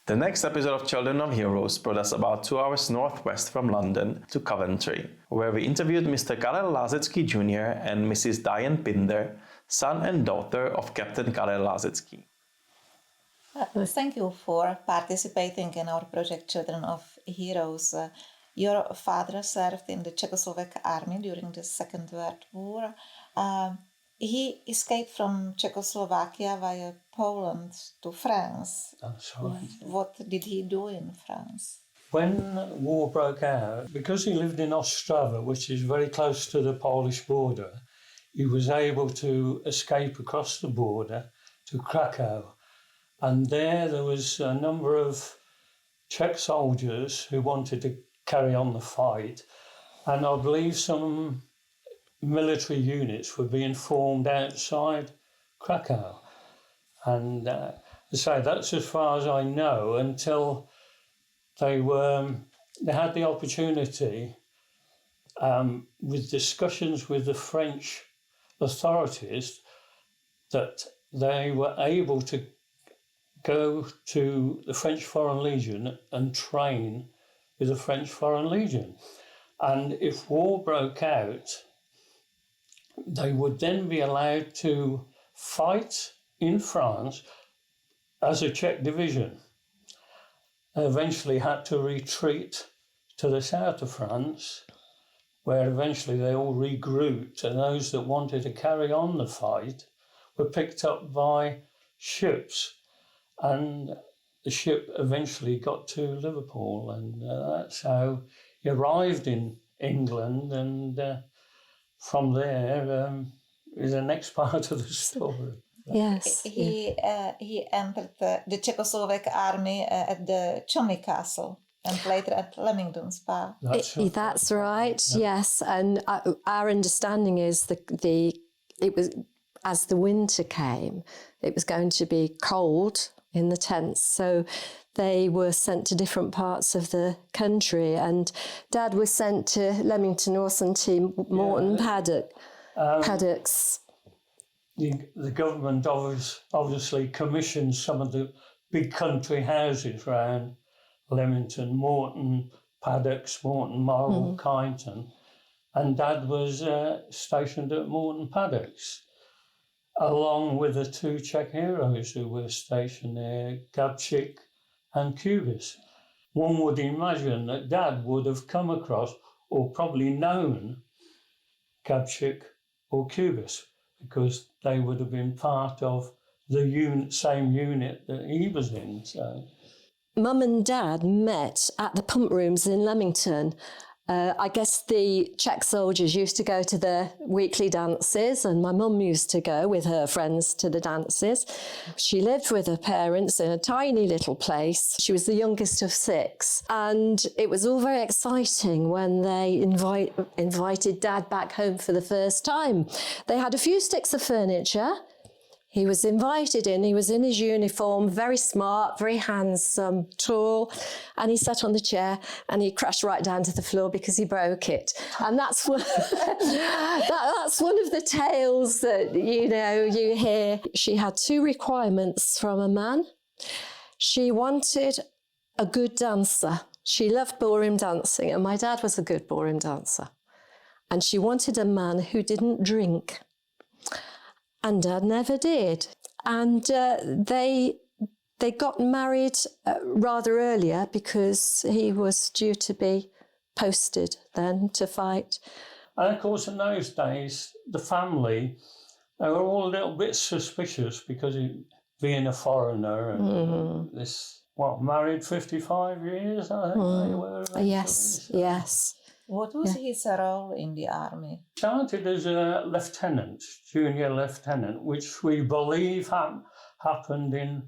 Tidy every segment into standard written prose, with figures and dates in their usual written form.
The next episode of Children of Heroes brought us about 2 hours northwest from London to Coventry, where we interviewed Mr. Karel Lázecký Jr. and Mrs. Diane Pinder, son and daughter of Captain Karel Lázecký. Thank you for participating in our project Children of Heroes. Your father served in the Czechoslovak army during the Second World War. He escaped from Czechoslovakia via Poland to France. That's right. What did he do in France? When war broke out, because he lived in Ostrava, which is very close to the Polish border, he was able to escape across the border to Krakow. And there was a number of Czech soldiers who wanted to carry on the fight. And I believe some military units were being formed outside Krakow. And so that's as far as I know until they had the opportunity with discussions with the French authorities that they were able to go to the French Foreign Legion and train with the French Foreign Legion. And if war broke out, they would then be allowed to fight in France as a Czech division. They eventually had to retreat to the south of France, where eventually they all regrouped, and those that wanted to carry on the fight were picked up by ships. And the ship eventually got to Liverpool, and that's how he arrived in England, and from there is the next part of the story. Yes. He entered the Czechoslovak army at the Chumley Castle and later at Leamington Spa. That's right. Yeah. Yes, and our understanding is it was as the winter came, it was going to be cold in the tents, so they were sent to different parts of the country, and Dad was sent to Leamington Orson to Morton paddocks. The government obviously commissioned some of the big country houses around Leamington, Morton paddocks, Morton Moral, Kyneton, and Dad was stationed at Morton paddocks, along with the 2 Czech heroes who were stationed there, Capt and Cubis. One would imagine that Dad would have come across or probably known Capt or Cubis, because they would have been part of the same unit that he was in. So, Mum and Dad met at the pump rooms in Leamington. I guess the Czech soldiers used to go to the weekly dances, and my mum used to go with her friends to the dances. She lived with her parents in a tiny little place. She was the youngest of 6, and it was all very exciting when they invited Dad back home for the first time. They had a few sticks of furniture. He was invited in, he was in his uniform, very smart, very handsome, tall, and he sat on the chair and he crashed right down to the floor because he broke it. And that's one, that's one of the tales that, you hear. She had 2 requirements from a man. She wanted a good dancer. She loved ballroom dancing, and my dad was a good ballroom dancer. And she wanted a man who didn't drink. And Dad never did. And they got married rather earlier because he was due to be posted then to fight. And of course, in those days, the family, they were all a little bit suspicious because being a foreigner and married 55 years, I think they were. Yes. What was his role in the army? Started as a lieutenant, junior lieutenant, which we believe happened in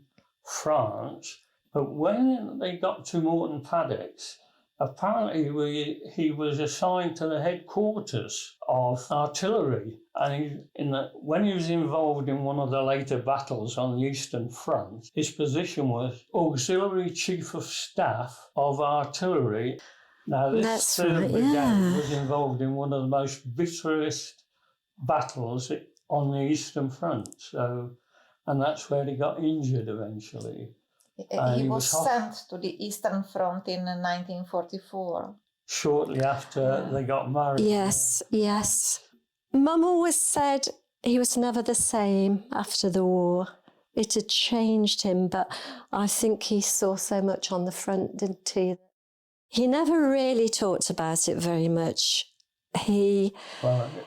France. But when they got to Morton Paddocks, apparently he was assigned to the headquarters of artillery. And when he was involved in one of the later battles on the Eastern Front, his position was Auxiliary Chief of Staff of Artillery. Now, this brigade was involved in one of the most bitterest battles on the Eastern Front. And that's where he got injured eventually. He was sent to the Eastern Front in 1944. Shortly after they got married. Yes, yes. Mum always said he was never the same after the war. It had changed him, but I think he saw so much on the front, didn't he? He never really talked about it very much. He talked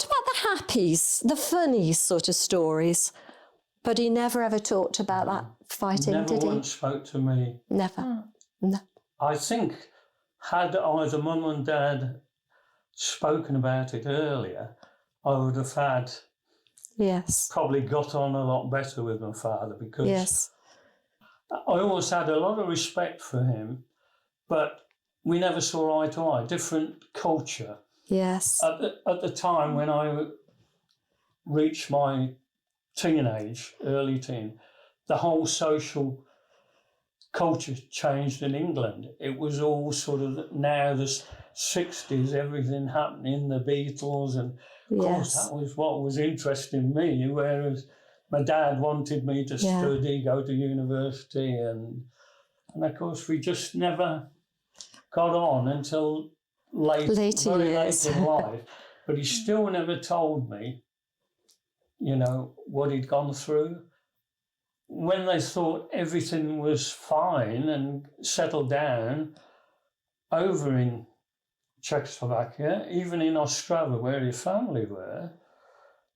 about the happies, the funny sort of stories, but he never ever talked about that fighting, did he? Never once spoke to me. Never. No. I think had either Mum and Dad spoken about it earlier, I would have probably got on a lot better with my father, because I always had a lot of respect for him, but we never saw eye to eye, different culture. Yes. At the time when I reached my early teen, the whole social culture changed in England. It was all sort of, now the 60s, everything happening, the Beatles, and of course that was what was interesting me, whereas my dad wanted me to study, go to university, and of course we just never got on until very late in life. But he still never told me, what he'd gone through. When they thought everything was fine and settled down over in Czechoslovakia, even in Ostrava where his family were,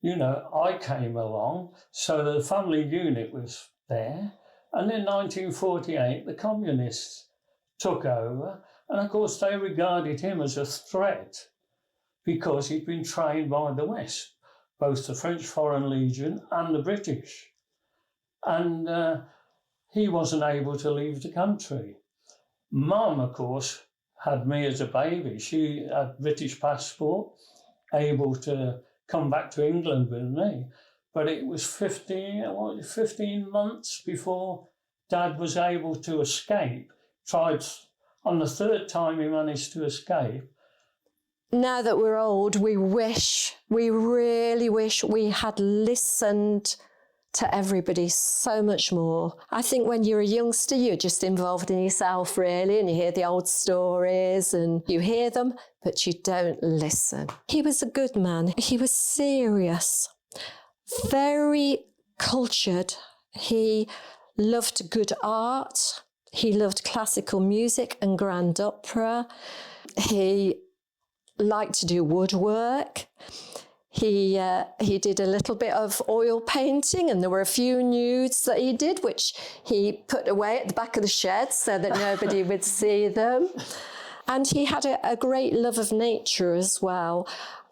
I came along, so the family unit was there. And in 1948, the communists took over, and of course they regarded him as a threat because he'd been trained by the West, both the French Foreign Legion and the British. And he wasn't able to leave the country. Mum, of course, had me as a baby. She had British passport, able to come back to England with me. But it was 15 months before Dad was able to escape. Tried on the third time he managed to escape. Now that we're old, we really wish we had listened to everybody so much more. I think when you're a youngster, you're just involved in yourself, really, and you hear the old stories and you hear them, but you don't listen. He was a good man. He was serious, very cultured. He loved good art. He loved classical music and grand opera. He liked to do woodwork. He did a little bit of oil painting, and there were a few nudes that he did, which he put away at the back of the shed so that nobody would see them. And he had a great love of nature as well.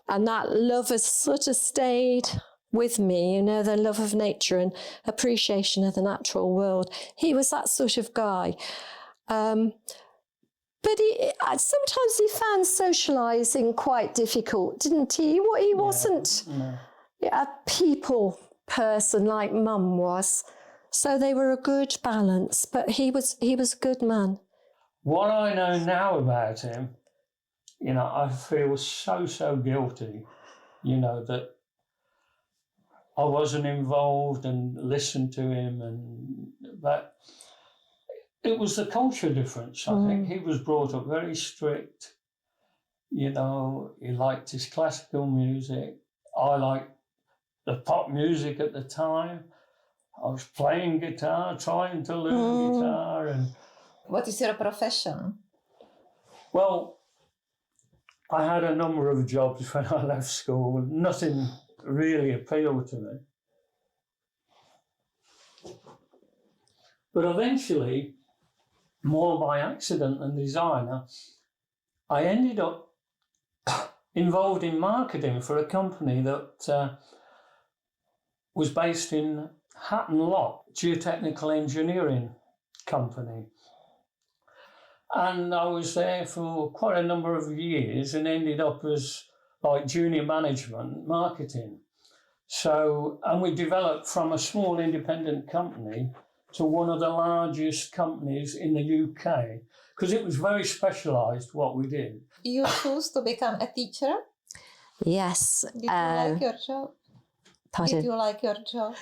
And that love has sort of stayed with me, the love of nature and appreciation of the natural world. He was that sort of guy. But sometimes he found socialising quite difficult, didn't he? He wasn't a people person like Mum was. So they were a good balance, but he was a good man. What I know now about him, I feel so guilty, that I wasn't involved and listened to him, but it was the culture difference, I think. He was brought up very strict. He liked his classical music. I liked the pop music at the time. I was playing guitar, trying to learn guitar. And what is your profession? Well, I had a number of jobs when I left school. Nothing really appealed to me. But eventually, more by accident than design, I ended up involved in marketing for a company that was based in Hatton Lock, geotechnical engineering company. And I was there for quite a number of years and ended up as like junior management marketing. So, and we developed from a small independent company to one of the largest companies in the UK, because it was very specialised what we did. You chose to become a teacher? Yes. Did you like your job? Pardon? Did you like your job?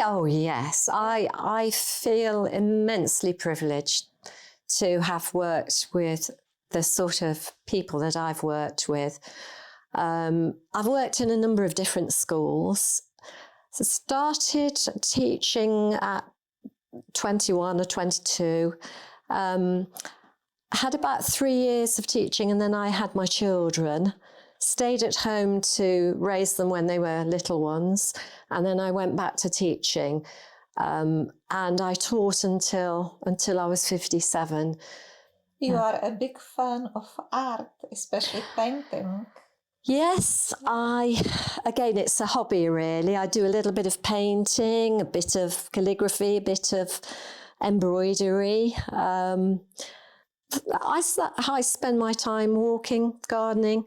Oh, yes. I feel immensely privileged to have worked with the sort of people that I've worked with. I've worked in a number of different schools. So started teaching at 21 or 22. Had about 3 years of teaching, and then I had my children. Stayed at home to raise them when they were little ones, and then I went back to teaching. And I taught until I was 57. You are a big fan of art, especially painting. Yes, again, it's a hobby really. I do a little bit of painting, a bit of calligraphy, a bit of embroidery. I spend my time walking, gardening,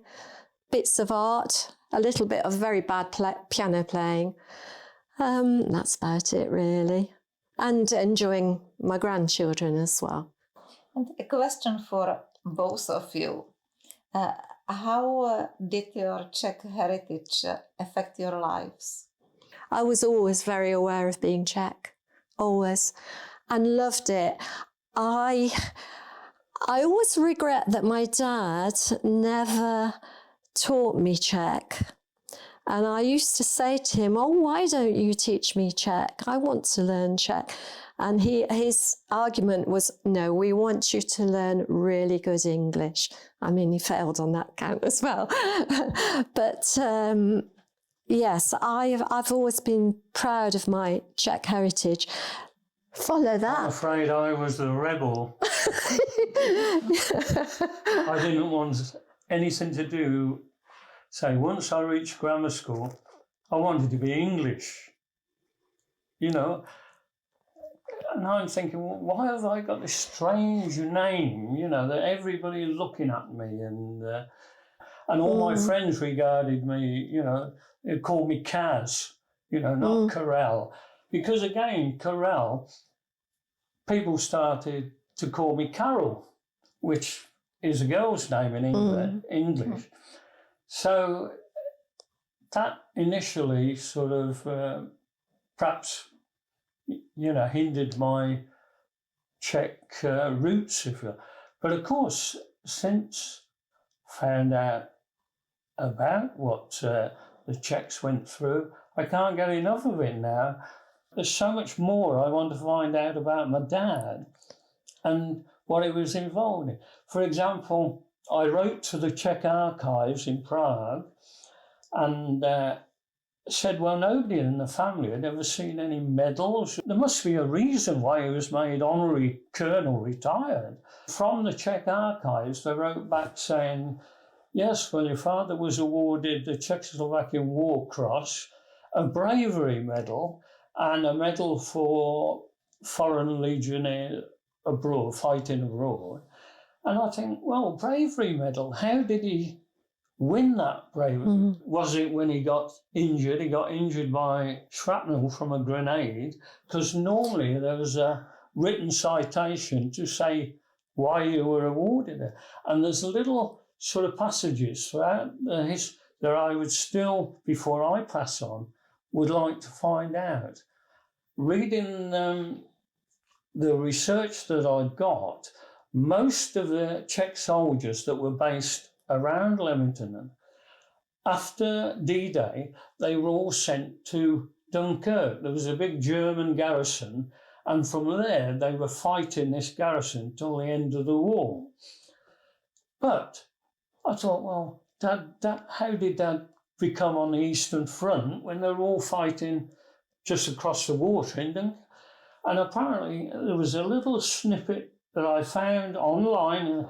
bits of art, a little bit of very bad piano playing. That's about it really. And enjoying my grandchildren as well. And a question for both of you. How did your Czech heritage affect your lives? I was always very aware of being Czech, always, and loved it. I always regret that my dad never taught me Czech. And I used to say to him, "Oh, why don't you teach me Czech? I want to learn Czech." And his argument was, "No, we want you to learn really good English." I mean, he failed on that count as well. But yes, I've always been proud of my Czech heritage. Follow that. I'm afraid I was a rebel. I didn't want anything to do. So once I reached grammar school, I wanted to be English, you know. And I'm thinking, well, why have I got this strange name, you know, that everybody looking at me, and all my friends regarded me, you know, they called me Kaz, you know, not Karel. Because again, Karel, people started to call me Karel, which is a girl's name in English. So that initially sort of perhaps, you know, hindered my Czech roots, if you will. But of course, since found out about what the Czechs went through, I can't get enough of it now. There's so much more I want to find out about my dad and what he was involved in. For example, I wrote to the Czech archives in Prague and said, well, nobody in the family had ever seen any medals. There must be a reason why he was made honorary colonel retired. From the Czech archives, they wrote back saying, yes, well, your father was awarded the Czechoslovakian War Cross, a bravery medal, and a medal for foreign legionnaire abroad, fighting abroad. And I think, well, bravery medal, how did he win that bravery? Was it when he got injured? He got injured by shrapnel from a grenade, because normally there was a written citation to say why you were awarded it. And there's little sort of passages throughout that I would still, before I pass on, would like to find out. Reading the research that I got, most of the Czech soldiers that were based around Leamington, after D-Day, they were all sent to Dunkirk. There was a big German garrison, and from there they were fighting this garrison till the end of the war. But I thought, well, how did that become on the Eastern Front when they were all fighting just across the water in Dunkirk? And apparently there was a little snippet that I found online,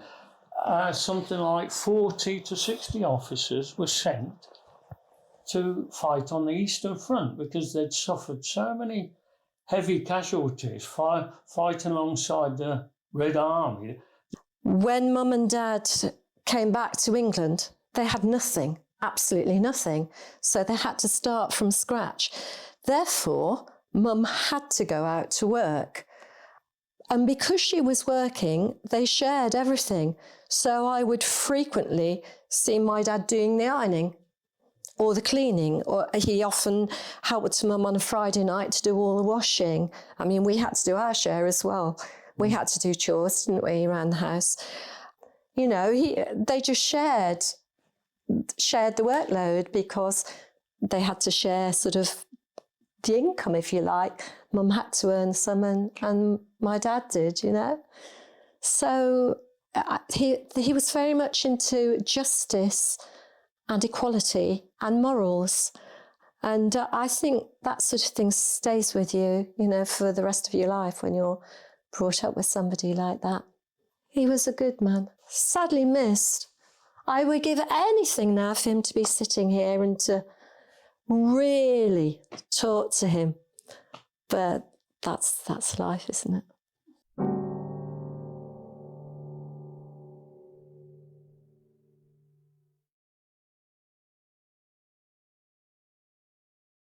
something like 40 to 60 officers were sent to fight on the Eastern Front because they'd suffered so many heavy casualties fighting alongside the Red Army. When Mum and Dad came back to England, they had nothing, absolutely nothing. So they had to start from scratch. Therefore, Mum had to go out to work. And because she was working, they shared everything. So I would frequently see my dad doing the ironing or the cleaning, or he often helped Mum on a Friday night to do all the washing. I mean, we had to do our share as well. We had to do chores, didn't we, around the house? You know, they just shared the workload because they had to share sort of the income, if you like. Mum had to earn some and my dad did, you know. So he was very much into justice and equality and morals. And I think that sort of thing stays with you, you know, for the rest of your life when you're brought up with somebody like that. He was a good man. Sadly missed. I would give anything now for him to be sitting here and to really talk to him. But that's life, isn't it?